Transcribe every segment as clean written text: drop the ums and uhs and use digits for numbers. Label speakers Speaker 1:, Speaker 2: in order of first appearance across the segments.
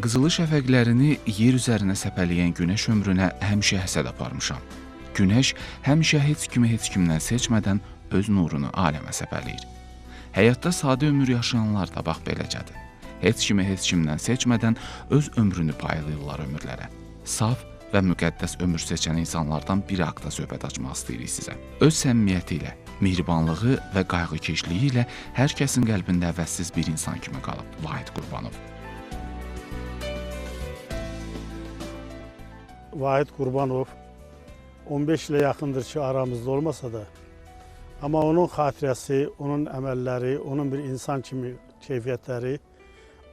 Speaker 1: Qızılı şəfəqlərini yer üzərinə səpələyən günəş ömrünə həmişə həsəd aparmışam. Günəş həmişə heç kimdən seçmədən öz nurunu aləmə səpələyir. Həyatda sadə ömür yaşayanlar da bax beləcədir. Heç kimdən seçmədən öz ömrünü paylayırlar ömürlərə. Saf və müqəddəs ömür seçən insanlardan biri haqda söhbət açmaq istəyirik sizə. Öz səmimiyyəti ilə, mehribanlığı və qayğıkeşliyi ilə hər kəsin qəlbində əvəzsiz bir insan kimi qalıb Vahid Qurbanov.
Speaker 2: Vahid Qurbanov 15 ilə yaxındır ki, aramızda olmasa da, amma onun xatirəsi, onun əməlləri, onun bir insan kimi keyfiyyətləri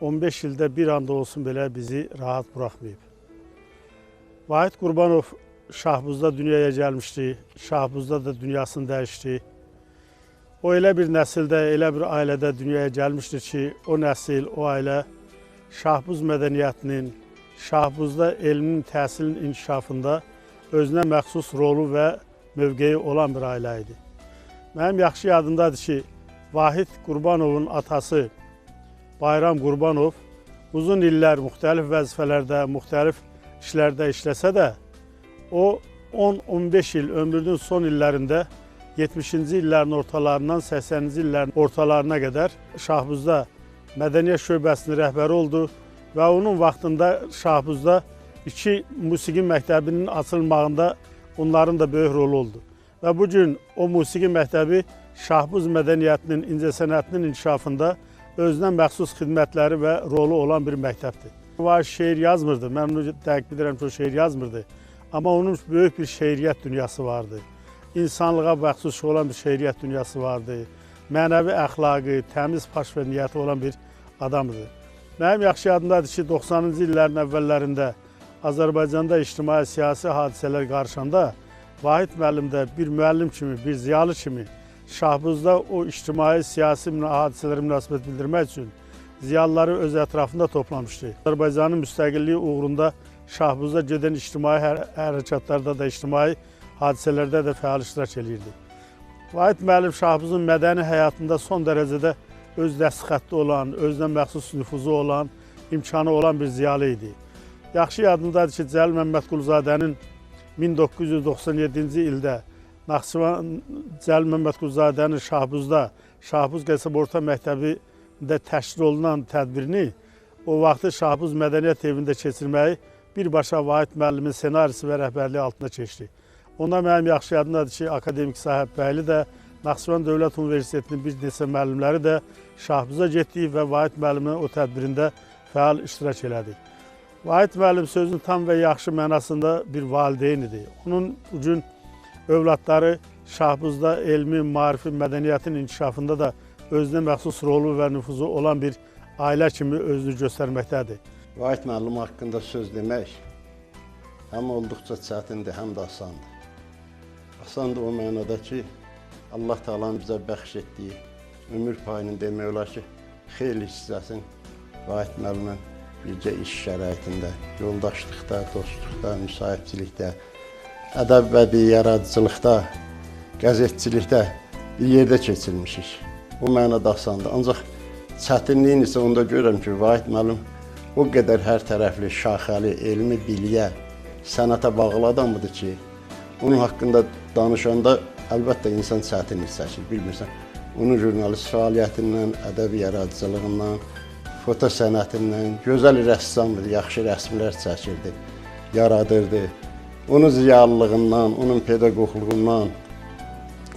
Speaker 2: 15 ildə bir anda olsun belə bizi rahat buraxmayıb. Vahid Qurbanov Şahbuzda dünyaya gəlmişdi, Şahbuzda da dünyasını dəyişdi. O elə bir nəsildə, elə bir ailədə dünyaya gəlmişdir ki, o nəsil, o ailə Şahbuz mədəniyyətinin, Şahbuzda elmin, təhsilin inkişafında özünə məxsus rolu və mövqeyi olan bir ailə idi. Mənim yaxşı yadımdadır ki, Vahid Qurbanovun atası Bayram Qurbanov uzun illər müxtəlif vəzifələrdə, müxtəlif işlərdə işləsə də, o 10-15 il ömrünün son illərində 70-ci illərin ortalarından 80-ci illərin ortalarına qədər Şahbuzda mədəniyyət şöbəsinin rəhbəri oldu və onun vaxtında Şahbuzda 2 musiqi məktəbinin açılmağında onların da böyük rolu oldu. Və bugün o musiqi məktəbi Şahbuz mədəniyyətinin, incəsənətinin inkişafında özünə məxsus xidmətləri və rolu olan bir məktəbdir. Vahid şeir yazmırdı, mən onu dəqiq bilirəm ki, o şeir yazmırdı. Amma onun böyük bir şeiriyyət dünyası vardı. İnsanlığa məxsus olan bir şeiriyyət dünyası vardı. Mənəvi əxlaqı, təmiz paş və niyyəti olan bir adamdır. Mənim yaxşı yadımdadır ki, 90-cı illərin əvvəllərində Azərbaycanda ictimai siyasi hadisələr qarşında Vahid müəllim də bir müəllim kimi, bir ziyalı kimi Şahbuzda o ictimai siyasi hadisələrə münasibət bildirmək üçün ziyalıları öz ətrafında toplamışdı. Azərbaycanın müstəqilliyi uğrunda Şahbuzda gedən ictimai hərəkatlarda da, ictimai hadisələrdə də fəal iştirak edirdi. Vahid müəllim Şahbuzun mədəni həyatında son dərəcədə öz dəstxətti olan, özünə məxsus nüfuzu olan, imkanı olan bir ziyalı idi. Yaxşı yadımdadır ki, Cəlil Məmmədquluzadənin 1997-ci ildə Naxçıvan Cəlil Məmmədquluzadənin Şahbuzda, Şahbuz Qəsəbə Orta Məktəbində təşkil olunan tədbirini o vaxtı Şahbuz Mədəniyyət Evində keçirməyi birbaşa Vahid müəllimin senarisi və rəhbərliyi altında keçdi. Onda mənim yaxşı yadımdadır ki, akademik Sahib bəyli də, Naxçıvan Dövlət Universitetinin bir neçə müəllimləri də Şahbuza getdik və Vahid müəllimin o tədbirində fəal iştirak elədik. Vahid müəllim sözün tam və yaxşı mənasında bir valideyn idi. Onun bugün övladları Şahbuzda elmi, marifi, mədəniyyətin inkişafında da özünə məxsus rolu və nüfuzu olan bir ailə kimi özünü göstərməkdədir.
Speaker 3: Vahid müəllim haqqında söz demək həm olduqca çətindir, həm də asandır. Asandır o mənada ki, Allah Taala'nın bizə bəxş etdiyi ömür payını demək olar ki, xeyli hissəsini Vahid müəllimin bircə iş şəraitində, yoldaşlıqda, dostluqda, müsahibçilikdə, ədəb və yaradıcılıqda, qəzetçilikdə bir yerdə keçirmişik. O mənada asandır. Ancaq çətinliyin isə onda görürəm ki, Vahid müəllim o qədər hər tərəfli, şaxəli, elmi, biliyə, sənətə bağlı adamıdır ki, onun haqqında danışanda əlbəttə insan çətinlik çəkir, bilmirsən. Onun jurnalist fəaliyyətindən, ədəbi yaradıcılığından, foto sənətindən, gözəl rəssamdır, yaxşı rəsmlər çəkirdi, yaradırdı. Onun ziyalılığından, onun pedaqoqluğundan,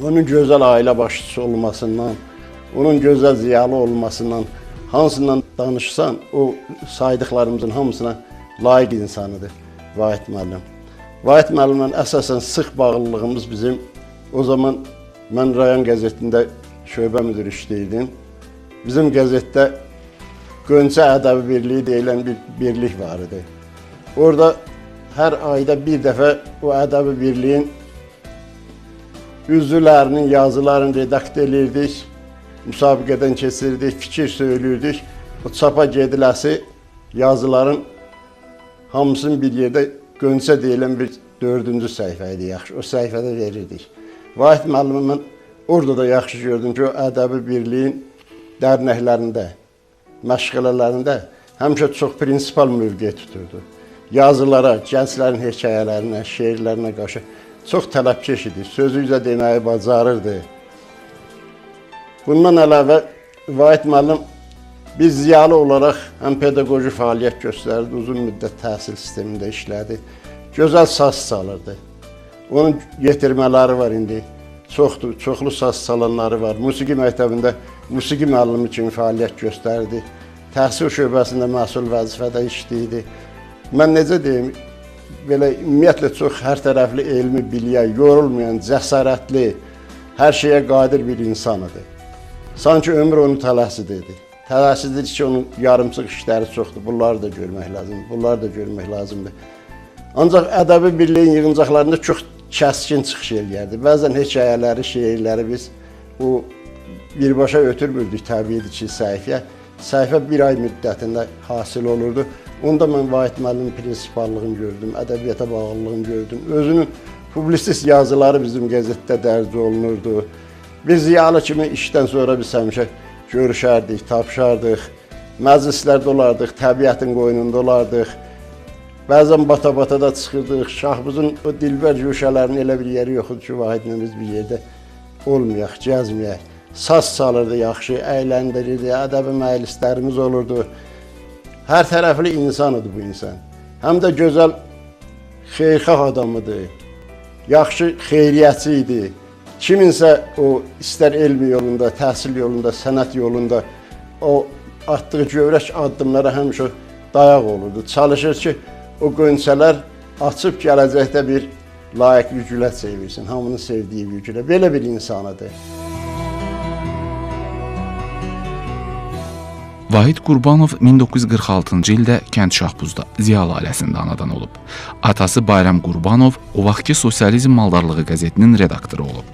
Speaker 3: onun gözəl ailə başçısı olmasından, onun gözəl ziyalı olmasından, hansından danışsan, o saydıqlarımızın hamısına layiq insanıdır Vahid müəllim. Vahid müəllimlə əsasən sıx bağlılığımız bizim, o zaman mən rayon qəzetində şöbə müdürü işləyirdim. Bizim qəzetdə Gönçə Ədəbi Birliyi deyilən bir birlik var idi. Orada hər ayda bir dəfə o Ədəbi Birliyin üzvlərinin yazılarını redaktə edirdik, müsabiqədən keçirdik, fikir söylürdük. O çapa gediləsi yazıların hamısının bir yerdə Gönçə deyilən bir 4-cü səhifə idi, yaxşı. O səhifədə verirdik. Vahid müəllimi mən orada da yaxşı gördüm ki, o Ədəbi Birliyin dərnəklərində, məşğələlərində həmişə çox prinsipal mövqe tuturdu. Yazılara, gənclərin hekayələrinə, şeirlərinə qarşı çox tələbkeş idi. Sözü üzə deməyi bacarırdı. Bundan əlavə Vahid müəllim bir ziyalı olaraq həm pedaqoji fəaliyyət göstərdi, uzun müddət təhsil sistemində işlədi. Gözəl saz çalırdı. Onun yetirmələri var indi. Çoxdur, çoxlu saz çalanları var. Musiqi məktəbində musiqi müəllimi kimi fəaliyyət göstərdi. Təhsil şöbəsində məsul vəzifədə işləyirdi. Mən necə deyim, belə ümumiyyətlə çox hər tərəfli elmi biliyə, yorulmayan, cəsarətli, hər şeyə qadir bir insan idi. Sanki ömür onu tələsidir. Tələsidir ki, onun yarımçıq işləri çoxdur. Bunları da görmək lazımdır. Bunları da görmək lazımdır. Ancaq ədəbi birliyin yığıncaqlarında çox kəskin çıxış eləyərdi. Bəzən hekayələri, şeirləri biz birbaşa ötürmürdük təbiidir ki, səhifəyə. Səhifə bir ay müddətində hasil olurdu. Onda mən Vahid müəllimin prinsipallığını gördüm, ədəbiyyata bağlılığını gördüm. Özünün publisist yazıları bizim qəzetdə dərc olunurdu. Biz ziyalı kimi işdən sonra biz həmişə görüşərdik, tapışardıq, məclislərdə olardıq, təbiətin qoynunda olardıq. Bəzən bata-batada çıxırdıq, Şahbuzun o dilbər güşələrinin elə bir yeri yoxdur ki, Vahidlə biz bir yerdə olmayaq, gəzməyək. Saz çalırdı yaxşı, əyləndirirdi, ədəbi məclislərimiz olurdu. Hər tərəfli insan idi bu insan. Həm də gözəl xeyirxah adamıdır, yaxşı xeyriyyəçi idi. Kiminsə o istər elmi yolunda, təhsil yolunda, sənət yolunda o atdığı gövrək addımlara həmişə dayaq olurdu. Çalışır ki, o qönçələr açıb gələcəkdə bir layiq gücülə çevirsin, hamının sevdiyi gücülə. Belə bir insanıdır.
Speaker 1: Vahid Qurbanov 1946-cı ildə Kənd Şahbuzda Ziyalı ailəsində anadan olub. Atası Bayram Qurbanov o vaxtki Sosializm Maldarlığı qəzetinin redaktoru olub.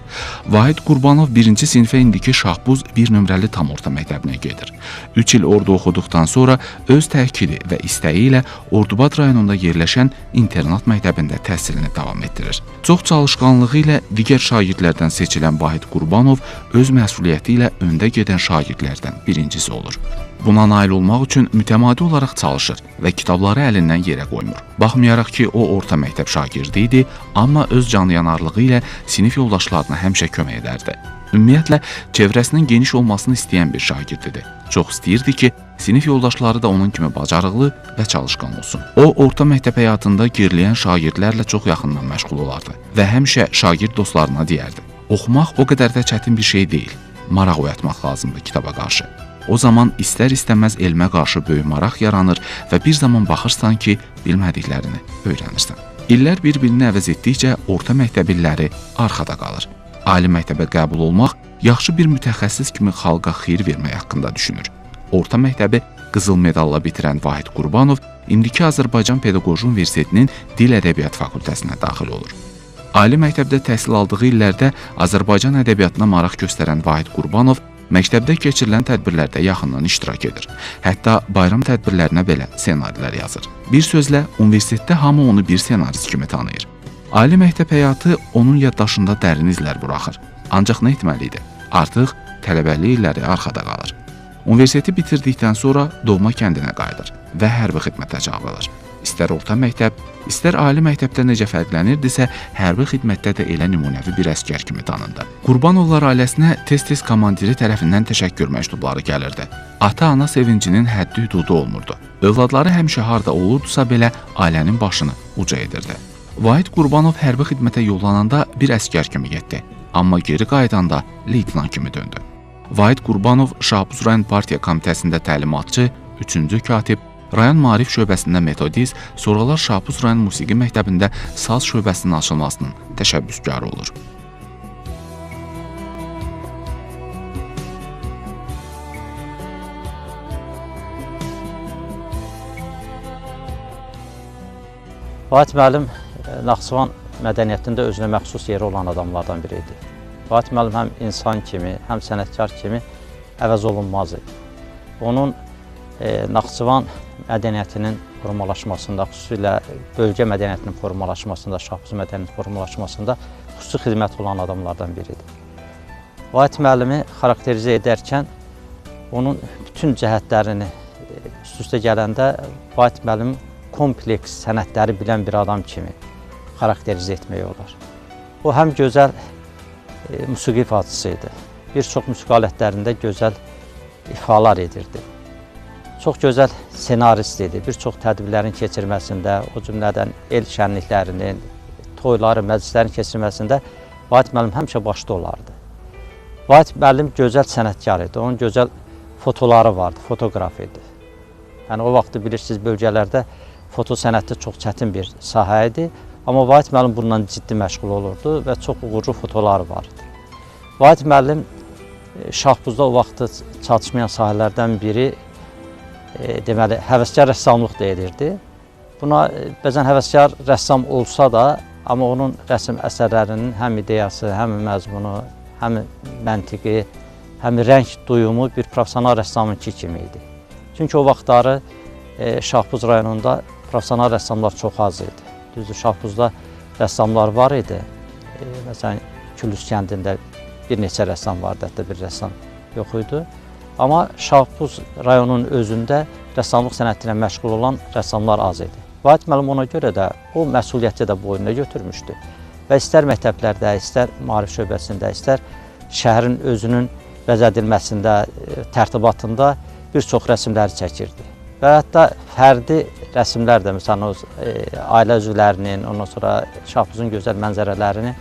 Speaker 1: Vahid Qurbanov 1-ci sinifə indiki Şahbuz 1 nömrəli tam orta məktəbinə gedir. 3 il orada oxuduqdan sonra öz təhkili və istəyi ilə Ordubad rayonunda yerləşən internat məktəbində təhsilini davam etdirir. Çox çalışqanlığı ilə digər şagirdlərdən seçilən Vahid Qurbanov öz məsuliyyəti ilə öndə gedən şagirdlərdən birincisi olur. Buna nail olmaq üçün mütəmadi olaraq çalışır və kitabları əlindən yerə qoymur. Baxmayaraq ki, o orta məktəb şagirdi idi, amma öz canıyanarlığı ilə sinif yoldaşlarına həmişə kömək edərdi. Ümumiyyətlə, çevrəsinin geniş olmasını istəyən bir şagirdidir. Çox istəyirdi ki, sinif yoldaşları da onun kimi bacarıqlı və çalışqan olsun. O, orta məktəb həyatında geriləyən şagirdlərlə çox yaxından məşğul olardı və həmişə şagird dostlarına deyərdi: "Oxumaq o qədər də çətin bir şey deyil, maraq oyatmaq lazımdır kitaba qarşı." O zaman istər-istəməz elmə qarşı böyük maraq yaranır və bir zaman baxırsan ki, bilmədiklərini öyrənirsən. İllər bir-birini əvəz etdikcə orta məktəb illəri arxada qalır. Ali məktəbə qəbul olmaq, yaxşı bir mütəxəssis kimi xalqa xeyir vermək haqqında düşünür. Orta məktəbi qızıl medalla bitirən Vahid Qurbanov indiki Azərbaycan Pedaqoji Universitetinin Dil Ədəbiyyat Fakültəsinə daxil olur. Ali məktəbdə təhsil aldığı illərdə Azərbaycan ədəbiyyatına maraq göstərən Vahid Qurbanov məktəbdə keçirilən tədbirlərdə yaxından iştirak edir. Hətta bayram tədbirlərinə belə ssenarilər yazır. Bir sözlə, universitetdə hamı onu bir ssenarist kimi tanıyır. Ali məktəb həyatı onun yaddaşında dərin izlər buraxır. Ancaq nə etməli idi? Artıq tələbəlik illəri arxada qalır. Universiteti bitirdikdən sonra doğma kəndinə qayıdır və hərbi xidmətə çağırılır. İstər orta məktəb, istər ali məktəbdə necə fərqlənirdisə, hərbi xidmətdə də elə nümunəvi bir əsgər kimi tanındı. Qurbanovlar ailəsinə tez-tez komandiri tərəfindən təşəkkür məktubları gəlirdi. Ata-ana sevincinin həddi-hüdudu olmurdu. Övladları həmişə harda olurdusa belə ailənin başını uca edirdi. Vahid Qurbanov hərbi xidmətə yollananda bir əsgər kimi getdi, amma geri qayıdanda leytenant kimi döndü. Vahid Qurbanov Şahbuz rayon partiya komitəsində təlimatçı, 3-cü katib, rayon maarif şöbəsində metodist, sonralar Şahbuz rayon musiqi məktəbində saz şöbəsinin açılmasının təşəbbüskarı olur.
Speaker 4: Vahid müəllim Naxçıvan mədəniyyətində özünə məxsus yeri olan adamlardan biri idi. Vahid müəllim həm insan kimi, həm sənətkar kimi əvəz olunmaz idi. Onun Naxçıvan mədəniyyətinin formalaşmasında, xüsusilə bölgə mədəniyyətinin formalaşmasında, Şahbuz mədəniyyətinin formalaşmasında xüsusi xidmət olan adamlardan biridir. Vahid müəllimi xarakterizə edərkən onun bütün cəhətlərini xüsusda gələndə Vahid müəllim kompleks sənətləri bilən bir adam kimi xarakterizə etmək olar. O həm gözəl musiqi ifaçısı idi. Bir çox musiqi alətlərində gözəl ifalar edirdi. Çox gözəl senarist idi. Bir çox tədbirlərin keçirməsində, o cümlədən el şənliklərinin, toyları, məclislərin keçirməsində Vahid müəllim həmişə başda olardı. Vahid müəllim gözəl sənətkar idi. Onun gözəl fotoları vardı, fotoqraf idi. Yəni o vaxtı bilirsiniz, bölgələrdə foto sənəti çox çətin bir sahə idi. Amma Vahid müəllim bundan ciddi məşğul olurdu və çox uğurlu fotoları vardı. Vahid müəllim şahbuzda o vaxtı çatışmayan sahələrdən biri deməli, həvəskar rəssamlıq da edirdi. Buna bəzən həvəskar rəssam olsa da, amma onun rəsm əsərlərinin həm ideyası, həm məzmunu, həm məntiqi, həm rəng duyumu bir professional rəssamınki kimi idi. Çünki o vaxtları Şahbuz rayonunda professional rəssamlar çox az idi. Düzdür, Şahbuzda rəssamlar var idi. Məsələn, Külüs kəndində bir neçə rəssam vardı, hətta bir rəssam yox idi. Amma Şahbuz rayonunun özündə rəssamlıq sənəti ilə məşğul olan rəssamlar az idi. Vahid müəllim ona görə də o məsuliyyəti də boynuna götürmüşdü. Və istər məktəblərdə, istər maarif şöbəsində, istər şəhərin özünün bəzədilməsində, tərtibatında bir çox rəsmləri çəkirdi. Və hətta fərdi rəsmlər də, məsələn, ailə üzvlərinin, ondan sonra Şahbuzun gözəl mənzərələrini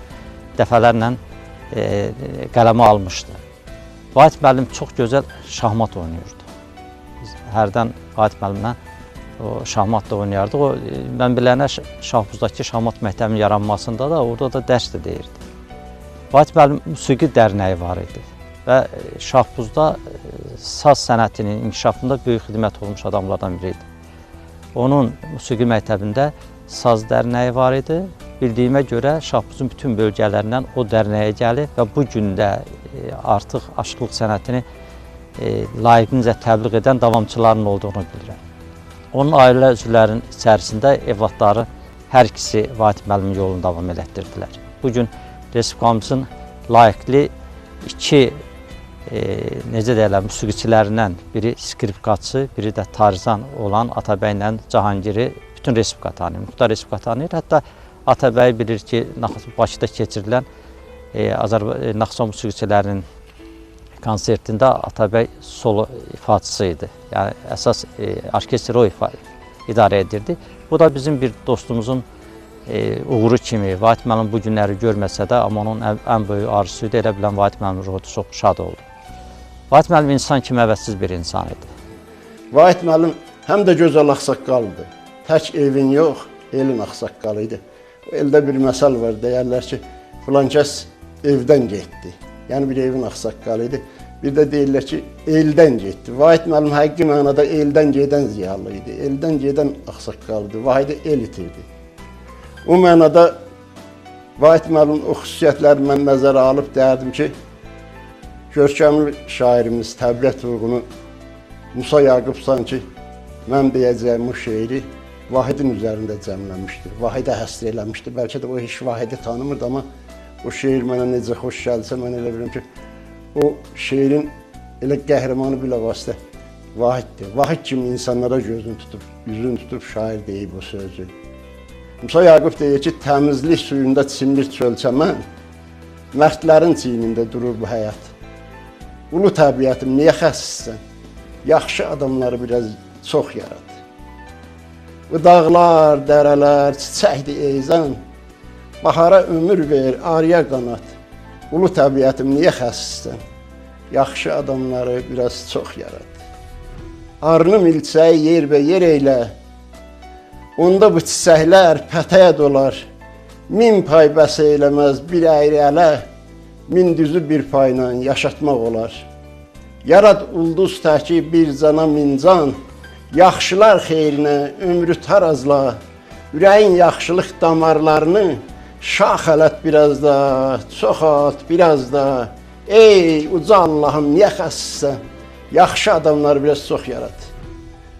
Speaker 4: dəfələrlə qələmə almışdı. Vahid müəllim çox gözəl şahmat oynayırdı. Biz hərdən Vahid müəllimlə o şahmat da oynayardıq. O, mən bilənə Şahbuzdakı şahmat məktəbinin yaranmasında da orada da dərs də deyirdi. Vahid müəllim musiqi dərnəyi var idi və Şahbuzda saz sənətinin inkişafında böyük xidmət olmuş adamlardan biri idi. Onun musiqi məktəbində saz dərnəyi var idi. Bildiyimə görə Şahbuzun bütün bölgələrindən o dərnəyə gəlib və bu gün də artıq aşıqlıq sənətini layiqincə təbliğ edən davamçıların olduğunu bilirəm. Onun ailə üzvlərinin içərisində evlatları hər ikisi Vahid müəllimin yolunu davam elətdirdilər. Bugün Respublikamızın layiqli iki necə deyirlər, musiqiçilərindən biri skripkaçı, biri də tarzan olan Atabəylə Cahangiri bütün Respublika tanıyır, Muxtar Respublika tanıyır. Hətta Atabəy bilir ki, Bakıda keçirilən Naxçıvan musiqiçilərinin konsertində Atabəy solo ifaçısı idi. Yəni əsas orkestri o idarə edirdi. Bu da bizim bir dostumuzun uğuru kimi. Vahid müəllim bu günləri görməsə də, amma onun ən böyük arzusuydu. Elə bilən Vahid müəllimin ruhu çox şad oldu. Vahid müəllim insan kimi əvəzsiz bir insan idi.
Speaker 3: Vahid müəllim həm də gözəl ağsaqqaldı. Tək evin yox, elin ağsaqqalı idi. Eldə bir məsəl var, deyərlər ki, filan kəs evdən getdi. Yəni bir evin ağsaqqalı idi. Bir də deyirlər ki, eldən getdi. Vahid müəllim həqiqi mənada eldən gedən ziyalı idi. Eldən gedən ağsaqqalı idi. Vahidi el itirdi. O mənada Vahid müəllimin o xüsusiyyətləri mən nəzərə alıb deyərdim ki, görkəmli şairimiz təbiət uyğunu Musa Yaqub sanki mən deyəcəyim o şeiri Vahidin üzərində cəmləmişdir. Vahidə həsr eləmişdir. Bəlkə də o heç Vahidi tanımırdı, amma o şeir mənə necə xoş gəlsə, mən elə bilirəm ki, o şeirin elə qəhrəmanı bilavasitə Vahiddir. Vahid kimi insanlara gözünü tutub, yüzünü tutub şair deyib o sözü. Musa Yaqub deyir ki, təmizlik suyunda çimlir çölçəmən, mərdlərin çiynində durur bu həyat. Ulu təbiətim, niyə xəsissən? Yaxşı adamları biraz çox yarat. Bu dağlar, dərələr, çiçəkdir eyzan, bahara ömür ver, arıya qanat. Ulu təbiətim, niyə xəsissən? Yaxşı adamları biraz çox yarat. Arını milçəyi yerbə yer eylə, onda bu çiçəklər pətəyə dolar. Min pay bəs eyləməz bir əyri ələ, min düzü bir payla yaşatmaq olar. Yarad ulduz təki bir cana min can, yaxşılar xeyrinə ömrü tarazla, ürəyin yaxşılıq damarlarını şax ələt biraz da, çoxalt biraz da. Ey uca Allahım, niyə xəsissən? Yaxşı adamları biraz çox yarat.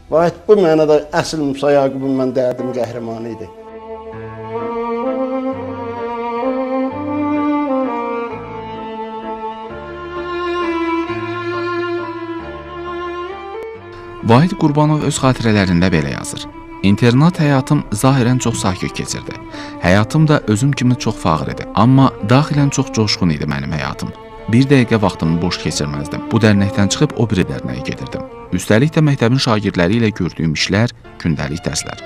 Speaker 3: Vahid bu mənada əsl Musa Yaqubun mən dərdim qəhrəmanı idi.
Speaker 1: Vahid Qurbanov öz xatirələrində belə yazır. İnternat həyatım zahirən çox sakit keçirdi. Həyatım da özüm kimi çox fağır idi. Amma daxilən çox coşqun idi mənim həyatım. Bir dəqiqə vaxtımı boş keçirməzdim. Bu dərnəkdən çıxıb o biri dərnəyə gedirdim. Üstəlik də məktəbin şagirdləri ilə gördüyüm işlər, gündəlik dərslər.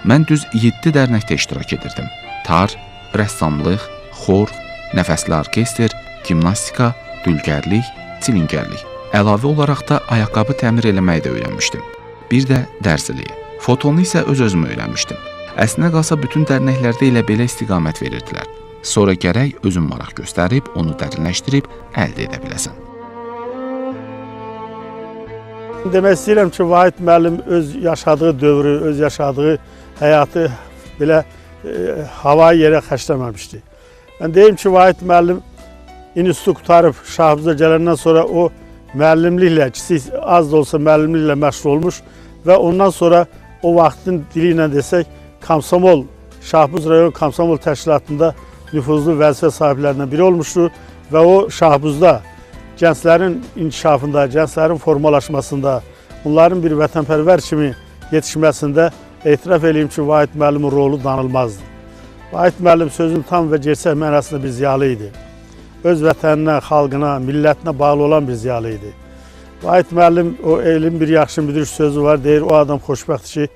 Speaker 1: Mən düz 7 dərnəkdə iştirak edirdim. Tar, rəssamlıq, xor, nəfəsli orkestr, gimnastika, dülgərlik, çilingərlik. Əlavə olaraq da ayaqqabı təmir eləməyi də öyrənmişdim. Bir də dərsliyi. Fotonu isə öz-özümə öyrənmişdim. Əslinə qalsa bütün dərnəklərdə elə belə istiqamət verirdilər. Sonra gərək özün maraq göstərib, onu dərinləşdirib əldə edə biləsən.
Speaker 2: Demək istəyirəm ki, Vahid müəllim öz yaşadığı dövrü, öz yaşadığı həyatı belə havaya yerə xərcləməmişdi. Mən deyim ki, Vahid müəllim institutu qutarıb Şahbuzda gələndən sonra o müəllimliklə, kiçik az da olsa müəllimliklə məşğul olmuş və ondan sonra o vaxtın dili ilə desək, Komsomol, Şahbuz rayon Komsomol təşkilatında nüfuzlu vəzifə sahiblərindən biri olmuşdur və o Şahbuzda gənclərin inkişafında, gənclərin formalaşmasında, onların bir vətənpərvər kimi yetişməsində etiraf edeyim ki, Vahid müəllimin rolu danılmazdı. Vahid müəllim sözün tam və gerçək mənasında bir ziyalı idi. Öz vətəninə, xalqına, millətinə bağlı olan bir ziyalı idi. Vahid müəllim, o elin bir yaxşı müdür sözü var, deyir, o adam xoşbəxtdir ki,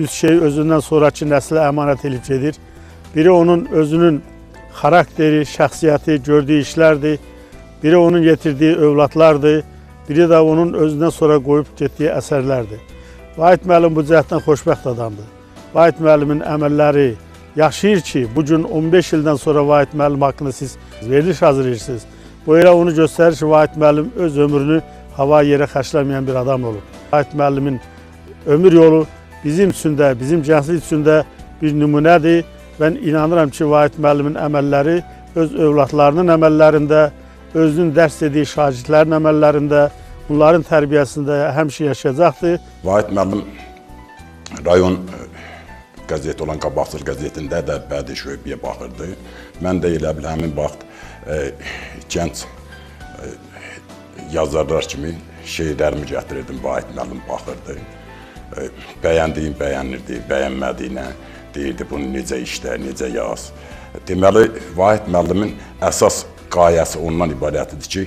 Speaker 2: üç şeyi özündən sonraki nəslə əmanət edib gedir. Biri onun özünün xarakteri, şəxsiyyəti, gördüyü işlərdir. Biri onun yetirdiyi övladlardır. Biri də onun özündən sonra qoyub getdiyi əsərlərdir. Vahid müəllim bu cəhətdən xoşbəxt adamdır. Vahid müəllimin əməlləri yaşayır ki, bugün 15 ildən sonra Vahid müəllim haqqında siz veriliş hazırlayırsınız. Bu elə onu göstərir ki, Vahid müəllim öz ömrünü hava yerə xərcləməyən bir adam olub. Vahid müəllimin ömür yolu bizim üçün də, bizim gənclik üçün də bir nümunədir. Mən inanıram ki, Vahid müəllimin əməlləri öz övladlarının əməllərində, özünün dərs dediyi şagirdlərin əməllərində, bunların tərbiyəsində həmişə yaşayacaqdır.
Speaker 5: Vahid müəllim rayon qəzeti olan Qabaqçıl qəzetində də bədii şöbəyə baxırdı. Mən də elə bil həmin vaxt gənc yazarlar kimi şeirlərimi gətirirdim, Vahid müəllim baxırdı. Bəyəndiyim bəyənirdi, bəyənmədiyinə deyirdi, bunu necə işlər, necə yaz. Deməli, Vahid müəllimin əsas qayəsi ondan ibarətdir ki,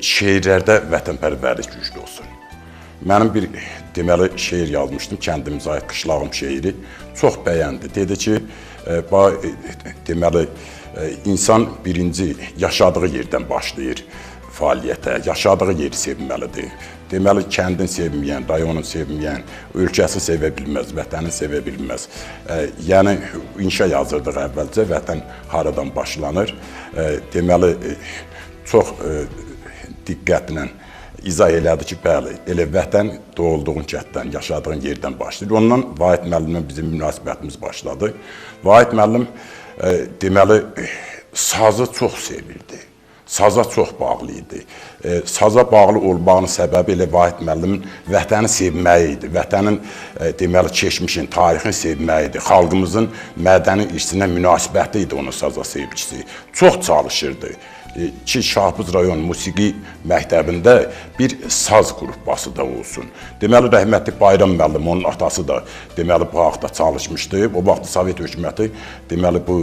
Speaker 5: şeirlərdə vətənpərvərlik güclü olsun. Mənim bir deməli şeir yazmışdım, kəndimizə aid qışlağım şeiri. Çox bəyəndi. Dedi ki, deməli, insan birinci yaşadığı yerdən başlayır fəaliyyətə, yaşadığı yeri sevməlidir. Deməli, kəndin sevməyən, rayonun sevməyən, ölkəsi sevə bilməz, vətəni sevə bilməz. Yəni, inşa yazırdıq əvvəlcə, vətən haradan başlanır. Deməli, çox diqqətlə izah elədi ki, bəli, elə vətən doğulduğun kənddən, yaşadığın yerdən başlayır. Ondan Vahid müəllimlə bizim münasibətimiz başladı. Vahid müəllim, deməli, sazı çox sevirdi. Saza çox bağlı idi. Saza bağlı olmağının səbəbi elə Vahid müəllimin vətəni sevməyi idi. Vətənin, deməli, keçmişin, tarixini sevməyi idi. Xalqımızın mədəni irsinə münasibəti idi onun saza sevgisi. Çox çalışırdı ki, Şahbuz rayon musiqi məktəbində bir saz qrupası da olsun. Deməli, rəhmətli Bayram müəllim, onun atası da deməli, bu haqda çalışmışdı. O vaxt Sovet hökuməti deməli, bu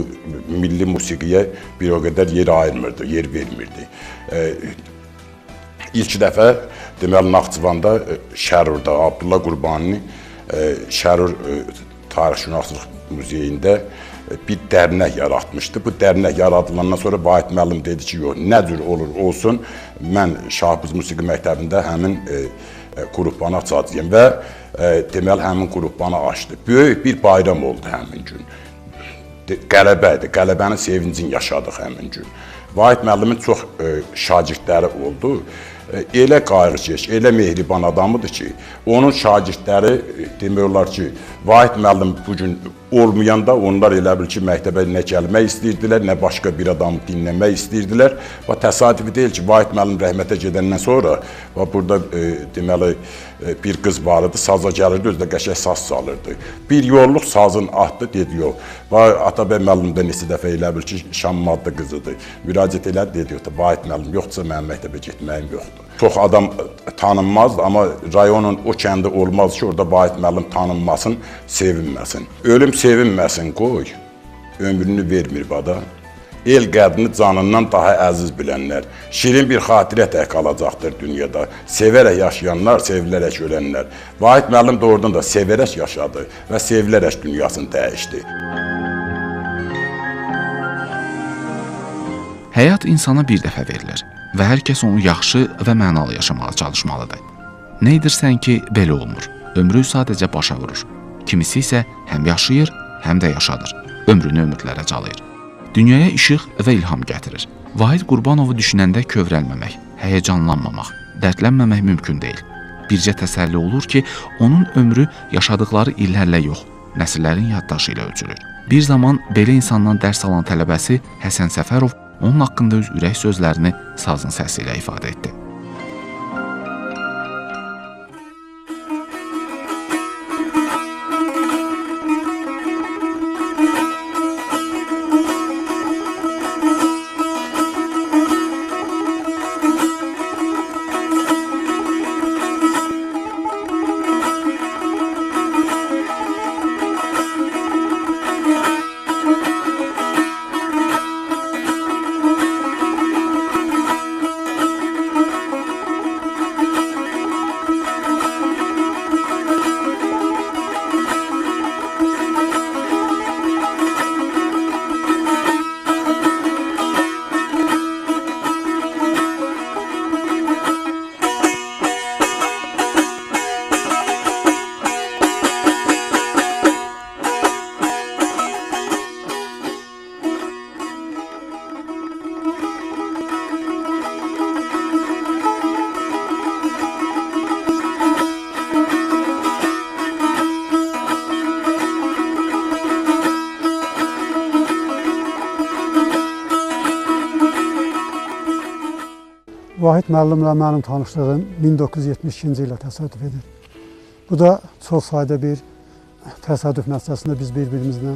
Speaker 5: milli musiqiyə bir o qədər yer ayırmırdı, yer vermirdi. İlk dəfə deməli, Naxçıvanda, Şərurda, Abdullah Qurbanini Şərur Tarixşünaslıq Muzeyində bir dərnək yaratmışdı. Bu dərnək yaradılandan sonra Vahid müəllim dedi ki, yox, nə cür olur olsun, mən Şahbuz Musiqi Məktəbində həmin qrupbanı açacağım və deməli, həmin qrupbanı açdı. Böyük bir bayram oldu həmin gün. Qələbə idi, qələbənin sevincini yaşadıq həmin gün. Vahid müəllimin çox şagirdləri oldu. Elə qayğıkeş, elə mehriban adamıdır ki, onun şagirdləri demək olar ki, Vahid müəllim bugün olmayanda onlar elə bil ki, məktəbə nə gəlmək istəyirdilər, nə başqa bir adamı dinləmək istəyirdilər. Və təsadüfi deyil ki, Vahid müəllim rəhmətə gedəndən sonra burada deməli bir qız var idi, saza gəlirdi, özü də qəşəng saz çalırdı. Bir yolluq sazın atdı, dedi yox. Və Atabəy müəllim də neçə dəfə elə bil ki, Şam adlı qızıdır. Müraciət elədi, dedi yox, Vahid müəllim yoxdursa mənim məktəbə getməyim yoxdur. çoxdur. Çox adam tanınmazdı, amma rayonun o kəndi olmaz ki, orada Vahid müəllim tanınmasın, sevinməsin. Ölüm sevinməsin, qoy. Ömrünü vermir bada. El qədrini canından daha əziz bilənlər, şirin bir xatirə tək qalacaqdır dünyada. Sevərək yaşayanlar, sevilərək ölənlər. Vahid müəllim doğrudan da sevərək yaşadı və sevilərək dünyasını dəyişdi.
Speaker 1: Həyat insana bir dəfə verilir və hər kəs onu yaxşı və mənalı yaşamağa çalışmalıdır. Nə edirsən ki, belə olmur. Ömrü sadəcə başa vurur. Kimisi isə həm yaşayır, həm də yaşadır. Ömrünü ömürlərə calayır. Dünyaya işıq və ilham gətirir. Vahid Qurbanovu düşünəndə kövrəlməmək, həyəcanlanmamaq, dərdlənməmək mümkün deyil. Bircə təsəlli olur ki, onun ömrü yaşadıkları illərlə yox, nəsillərin yaddaşı ilə ölçülür. Bir zaman belə insandan dərs alan tələbəsi Həsən Səfərov onun haqqında öz ürək sözlərini sazın səsi ilə ifadə etdi.
Speaker 6: Vahid müəllimlə mənim tanışlığım 1972-ci ildə təsadüf edir. Bu da çox sayda bir təsadüf nəticəsində biz bir-birimizlə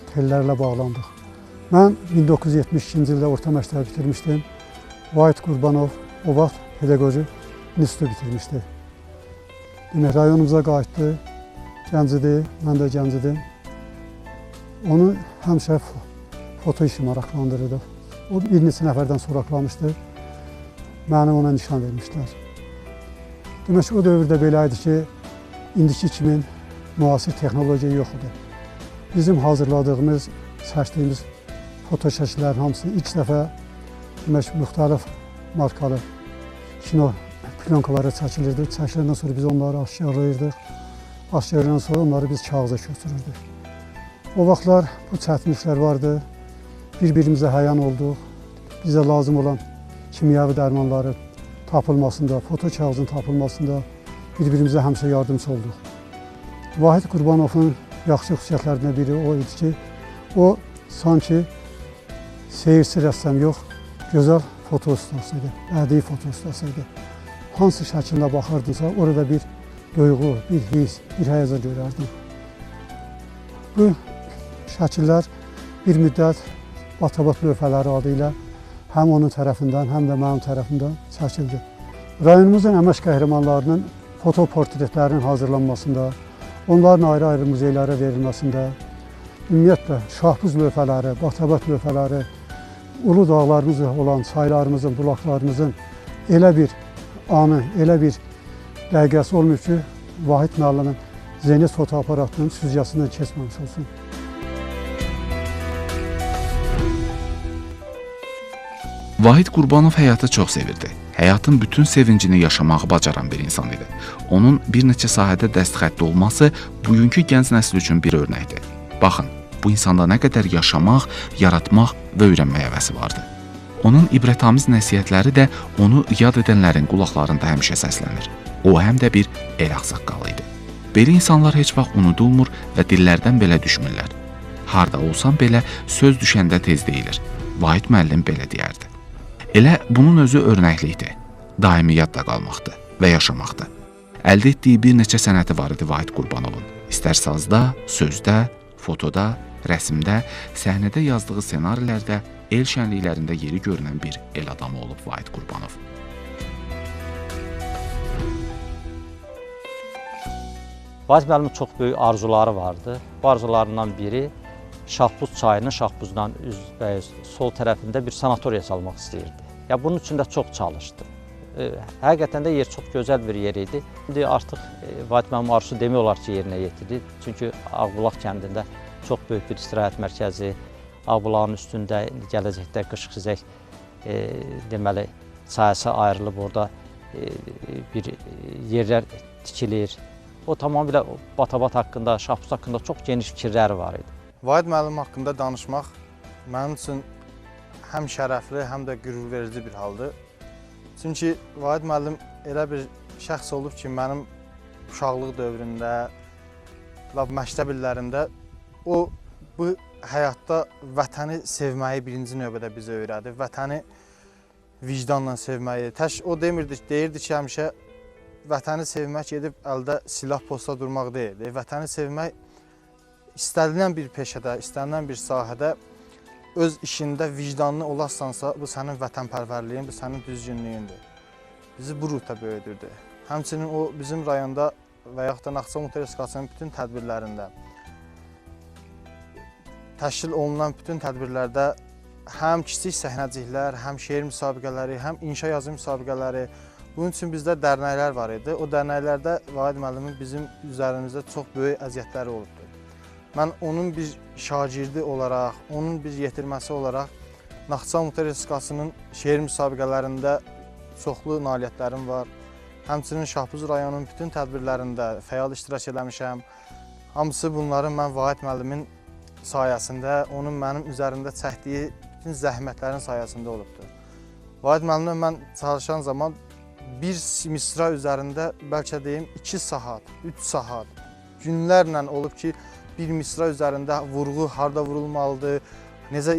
Speaker 6: tellərlə bağlandıq. Mən 1972-ci ildə orta məktəbi bitirmişdim. Vahid Qurbanov o vaxt pedaqoji institutu bitirmişdi. Demək, rayonumuza qayıtdı, gənc idi, mən də gənc idim. Onu həmişə foto işi maraqlandırırdı. O bir neçə nəfərdən soraqlamışdı. Məni ona nişan vermişlər. Demək ki, o dövrdə belə idi ki, indiki kimi müasir texnologiya yox idi. Bizim hazırladığımız, çəkdiyimiz foto şəkillərin hamısı ilk dəfə müxtəlif markalı kino plyonkalara çəkilirdi. Çəkiləndən sonra biz onları aşkarlayırdıq. Aşkarlayan sonra onları biz kağıza köçürürdük. O vaxtlar bu çətinliklər vardı. Bir-birimizə həyan olduq. Bizə lazım olan kimyəvi dərmanları tapılmasında, foto kağızın tapılmasında bir-birimizə həmişə yardımcı olduq. Vahid Qurbanovun yaxşı xüsusiyyətlərindən biri o idi ki, o sanki seyirci rəssam yox, gözəl foto ustası idi, bədii foto ustası idi. Hansı şəklinə baxardınsa, orada bir duyğu, bir his, bir həyəcan görərdin. Bu şəkillər bir müddət Batabat lövhələri adı ilə həm onun tərəfindən, həm də mənim tərəfimdən çəkildi. Rayonumuzun əmək qəhrəmanlarının fotoportretlərinin hazırlanmasında, onların ayrı-ayrı muzeylərə verilməsində, ümumiyyətlə şahbuz lövhələri, Batabat lövhələri, ulu dağlarımız olan çaylarımızın, bulaqlarımızın elə bir anı, elə bir dəqiqəsi olmuyor ki, Vahid müəllimin Zenit fotoaparatının süzgəsindən keçməmiş olsun.
Speaker 1: Vahid Qurbanov həyatı çox sevirdi. Həyatın bütün sevincini yaşamağı bacaran bir insan idi. Onun bir neçə sahədə dəstxətli olması bugünkü gənc nəsil üçün bir örnəkdir. Baxın, bu insanda nə qədər yaşamaq, yaratmaq və öyrənmək həvəsi vardı. Onun ibrətamiz nəsihətləri də onu yad edənlərin qulaqlarında həmişə səslənir. O həm də bir el ağsaqqalı idi. Belə insanlar heç vaxt unudulmur və dillərdən belə düşmürlər. Harda olsan belə söz düşəndə tez deyilir. Vahid müəllim belə deyərdi. Elə bunun özü örnəklikdir. Daimi yadda qalmaqdır və yaşamaqdır. Əldə etdiyi bir neçə sənəti var idi Vahid Qurbanovun. İstər sazda, sözdə, fotoda, rəsmdə, səhnədə yazdığı ssenarilərdə, el şənliklərində yeri görünən bir el adamı olub Vahid Qurbanov.
Speaker 4: Vahid müəllimin çox böyük arzuları vardı. Bu arzularından biri Şahbuz çayının Şahbuzdan üzbəüz sol tərəfində bir sanatoriya salmaq istəyirdi. Ya bunun üçün də çox çalışdı. Həqiqətən də yer çox gözəl bir yer idi. İndi artıq Vahid müəllimin arzusu demək olar ki, yerinə yetirdi. Çünki Ağbulaq kəndində çox böyük bir istirahət mərkəzi, Ağbulağın üstündə gələcəkdə qışq xizək deməli sahəsi ayrılıb, orada bir yerlər tikilir. O tamamilə Batabat haqqında, Şahbuz haqqında çox geniş fikirləri var idi.
Speaker 7: Vahid müəllim haqqında danışmaq mənim üçün həm şərəfli, həm də qürur verici bir haldır. Çünki Vahid müəllim elə bir şəxs olub ki, mənim uşaqlıq dövründə və məktəb illərində o bu həyatda vətəni sevməyi birinci növbədə bizə öyrədi. Vətəni vicdanla sevməyi. O deyirdi ki, həmişə vətəni sevmək edib əldə silah posta durmaq deyil. Vətəni sevmək istənilən bir peşədə, istənilən bir sahədə öz işində vicdanlı olarsansa, bu sənin vətənpərvərliyin, bu sənin düzgünlüyündür. Bizi bu ruhda böyüdürdü. Həmçinin o bizim rayonda və yaxud da Naxçıvan Muxtar Respublikasının bütün tədbirlərində, təşkil olunan bütün tədbirlərdə həm kiçik səhnəciklər, həm şeir müsabiqələri, həm inşa yazı müsabiqələri, bunun üçün bizdə dərnəklər var idi. O dərnəklərdə Vahid müəllimin bizim üzərimizdə çox böyük əziyyətləri olubdur. Mən onun bir şagirdi olaraq, onun bir yetirməsi olaraq Naxçıvan Muxtar Respublikasının şeir müsabiqələrində çoxlu nailiyyətlərim var. Həmçinin Şahbuz rayonunun bütün tədbirlərində fəal iştirak eləmişəm. Hamısı bunların mən Vahid müəllimin sayəsində, onun mənim üzərimdə çəkdiyi bütün zəhmətlərin sayəsində olubdur. Vahid müəllimlə mən çalışan zaman bir misra üzərində bəlkə deyim 2 saat, 3 saat günlərlə olub ki, bir misra üzərində vurğu harda vurulmalıdır, necə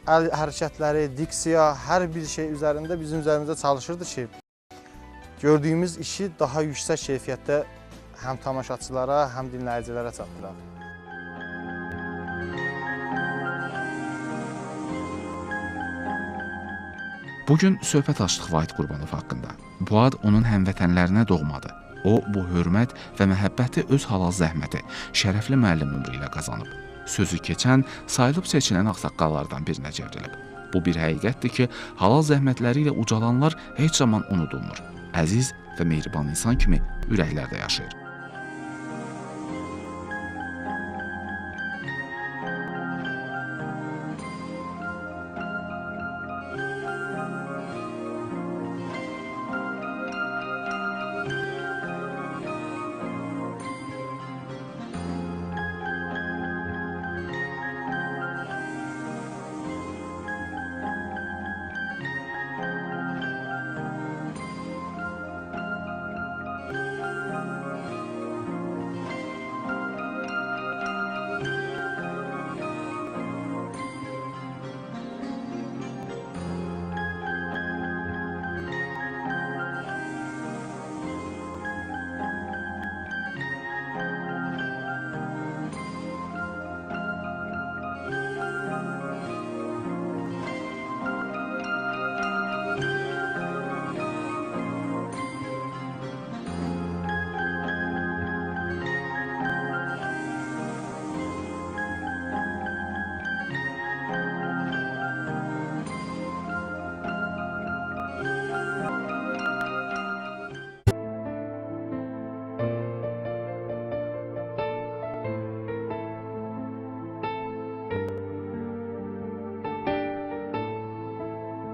Speaker 7: əl hərəkətləri, diksiya, hər bir şey üzərində bizim üzərimizdə çalışırdı ki, gördüyümüz işi daha yüksək keyfiyyətdə həm tamaşaçılara, həm dinləyicilərə çatdıraq.
Speaker 1: Bugün söhbət açdıq Vahid Qurbanov haqqında. Bu ad onun həmvətənlərinə doğmadı. O, bu hörmət və məhəbbəti öz halal zəhməti, şərəfli müəllim ömrü ilə qazanıb. Sözü keçən, sayılıb seçilən ağsaqqallardan birinə çevrilib. Bu bir həqiqətdir ki, halal zəhmətləri ilə ucalanlar heç zaman unudulmur. Əziz və mehriban insan kimi ürəklərdə yaşayır.